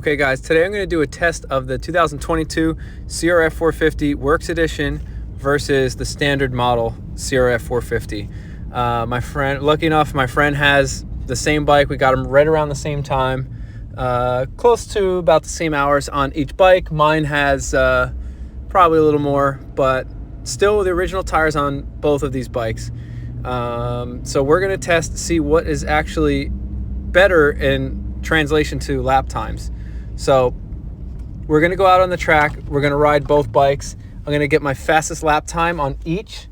Okay guys, today I'm going to do a test of the 2022 Crf450 WORKS Edition versus the standard model Crf450. Lucky enough, my friend has the same bike. We got them right around the same time, close to about the same hours on each bike. Mine has probably a little more, but still the original tires on both of these bikes. So we're going to test to see what is actually better in translation to lap times. So we're going to go out on the track. We're going to ride both bikes. I'm going to get my fastest lap time on each.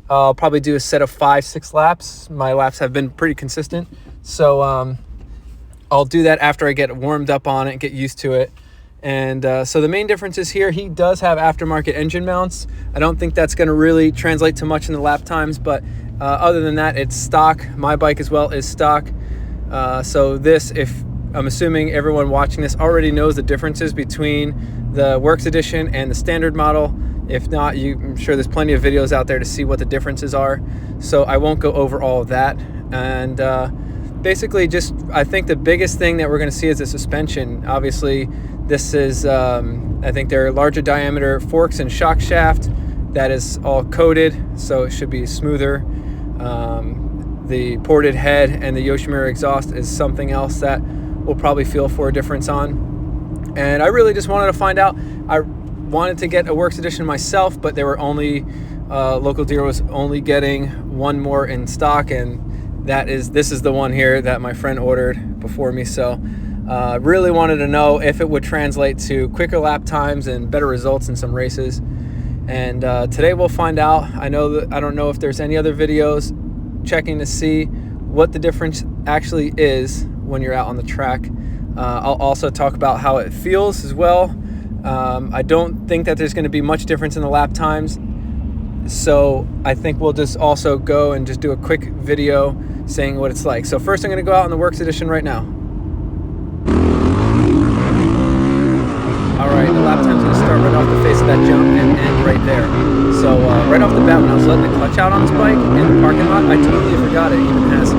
I'll probably do a set of 5-6 laps. My laps have been pretty consistent. So I'll do that after I get warmed up on it and get used to it. And so the main difference is here, he does have aftermarket engine mounts. I don't think that's going to really translate to much in the lap times, but other than that, it's stock. My bike as well is stock. So this, I'm assuming everyone watching this already knows the differences between the WORKS Edition and the standard model. If not, I'm sure there's plenty of videos out there to see what the differences are. So I won't go over all of that. And basically I think the biggest thing that we're going to see is the suspension. Obviously, this is, I think they're larger diameter forks and shock shaft that is all coated, so it should be smoother. The ported head and the Yoshimura exhaust is something else that we'll probably feel for a difference on. And I really just wanted to find out. I wanted to get a WORKS Edition myself, but they were only, local dealer was only getting one more in stock, and this is the one here that my friend ordered before me. So really wanted to know if it would translate to quicker lap times and better results in some races. And today we'll find out. I don't know if there's any other videos checking to see what the difference actually is when you're out on the track. I'll also talk about how it feels as well. I don't think that there's going to be much difference in the lap times, so I think we'll just also go and just do a quick video saying what it's like. So first I'm going to go out on the WORKS Edition right now. Alright, the lap time's going to start right off the face of that jump and end right there. So right off the bat, when I was letting the clutch out on this bike in the parking lot, I totally forgot it even has a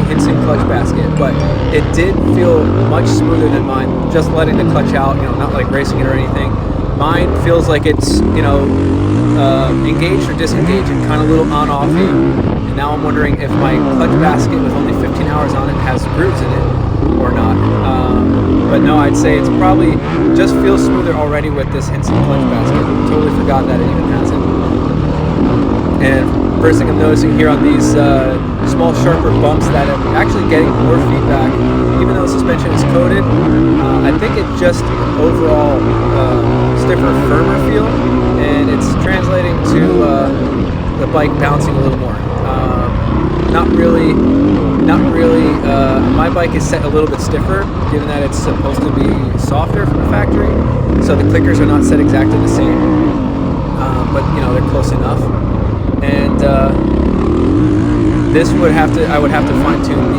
Hinson clutch basket, but it did feel much smoother than mine, just letting the clutch out, not like racing it or anything. Mine feels like it's, engaged or disengaged and kind of a little on-offy. And now I'm wondering if my clutch basket with only 15 hours on it has grooves in it or not. But no, I'd say it's probably just feels smoother already with this Hinson clutch basket. Totally forgot that it even has it. And first thing I'm noticing here on these small, sharper bumps that I'm actually getting more feedback, even though the suspension is coated. I think it's just overall stiffer, firmer feel, and it's translating to the bike bouncing a little more. Not really. My bike is set a little bit stiffer, given that it's supposed to be softer from the factory, so the clickers are not set exactly the same, but they're close enough. And I would have to fine tune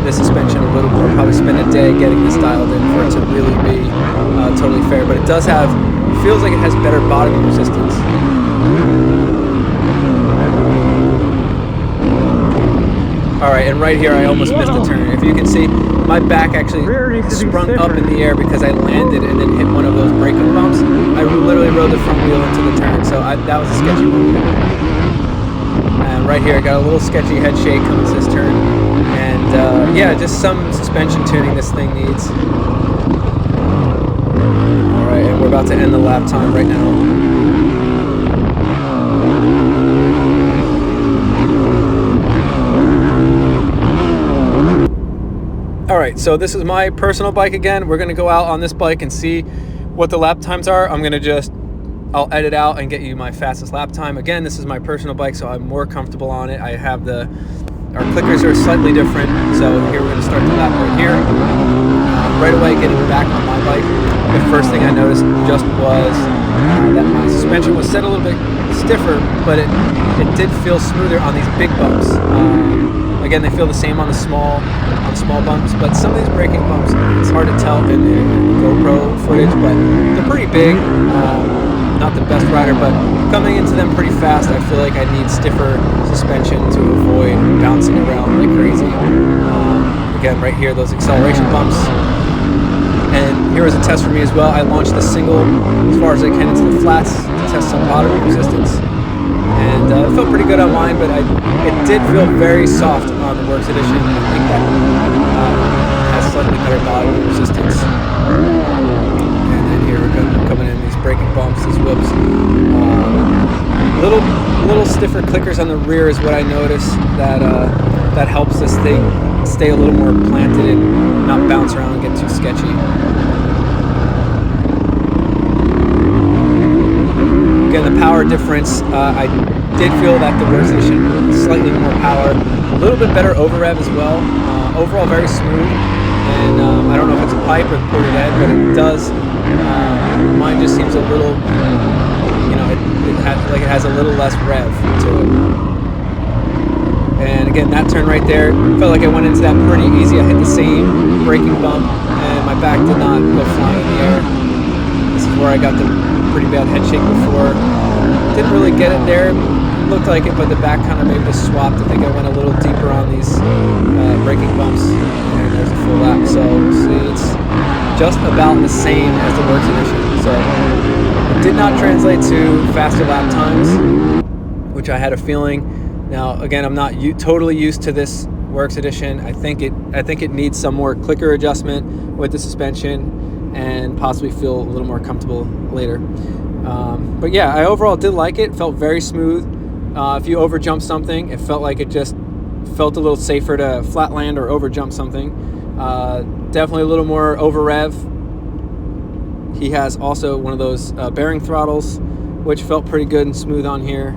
this suspension a little more. Probably spend a day getting this dialed in for it to really be totally fair. But it feels like it has better bottoming resistance. All right, and right here I almost missed the turn. If you can see, my back actually sprung up in the air because I landed and then hit one of those braking bumps. I literally rode the front wheel into the turn, so that was a sketchy move. And right here I got a little sketchy head shake coming to this turn. And yeah, just some suspension tuning this thing needs. All right, and we're about to end the lap time right now. Alright, so this is my personal bike again. We're going to go out on this bike and see what the lap times are. I'll edit out and get you my fastest lap time. Again, this is my personal bike, so I'm more comfortable on it. Our clickers are slightly different, so here we're going to start the lap right here. Right away, getting back on my bike, the first thing I noticed just was that my suspension was set a little bit stiffer, but it did feel smoother on these big bumps. Again, they feel the same on small bumps, but some of these braking bumps, it's hard to tell in the GoPro footage, but they're pretty big. Not the best rider, but coming into them pretty fast, I feel like I need stiffer suspension to avoid bouncing around like crazy. Again, right here, those acceleration bumps. And here was a test for me as well. I launched the single as far as I can into the flats to test some bottom resistance, and it felt pretty good on mine, but it did feel very soft on the Works Edition. I think that has slightly better bottom resistance. And then here we're coming in these braking bumps, these whoops. Little stiffer clickers on the rear is what I noticed, that helps this thing stay a little more planted and not bounce around and get too sketchy. Again, the power difference, I did feel that the Works Edition slightly more power, a little bit better over rev as well. Overall very smooth, and I don't know if it's a pipe or the ported head, but it does. Mine just seems a little, you know, it has a little less rev to it. And again, that turn right there, felt like I went into that pretty easy. I hit the same braking bump, and my back did not go flying in the air. This is where I got the pretty bad head shake before. Didn't really get it there. Looked like it, but the back kind of maybe just swapped. I think I went a little deeper on these braking bumps, and there's a full lap. So see, it's just about the same as the Works Edition. So it did not translate to faster lap times, which I had a feeling. Now again, I'm not totally used to this Works Edition. I think it needs some more clicker adjustment with the suspension, and possibly feel a little more comfortable later. But yeah, I overall did like it. Felt very smooth. If you over jump something, it felt like it just felt a little safer to flat land or over jump something. Definitely a little more over rev. He has also one of those bearing throttles, which felt pretty good and smooth on here.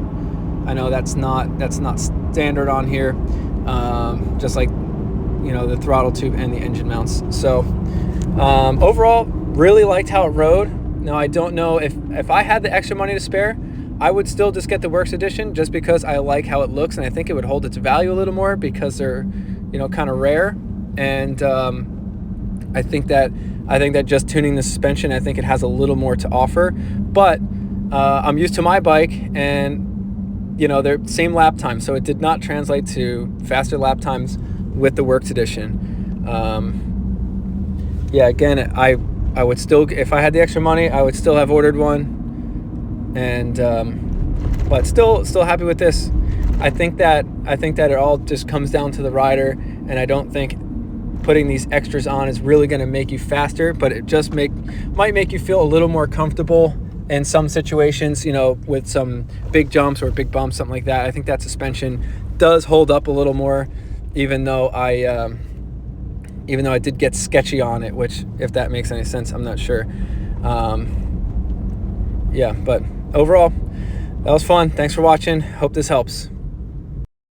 I know that's not standard on here, just like, you know, the throttle tube and the engine mounts. So overall, really liked how it rode. Now I don't know if I had the extra money to spare, I would still just get the Works Edition, just because I like how it looks, and I think it would hold its value a little more because they're, you know, kind of rare. And I think that just tuning the suspension, I think it has a little more to offer. But I'm used to my bike, and you know, they're same lap time, so it did not translate to faster lap times with the Works Edition. Yeah, again, I would still, if I had the extra money, I would still have ordered one. And but still happy with this. I think that it all just comes down to the rider, and I don't think putting these extras on is really going to make you faster, but it just might make you feel a little more comfortable in some situations, you know, with some big jumps or big bumps, something like that. I think that suspension does hold up a little more, even though I did get sketchy on it, which, if that makes any sense, I'm not sure. Yeah, but overall, that was fun. Thanks for watching. Hope this helps.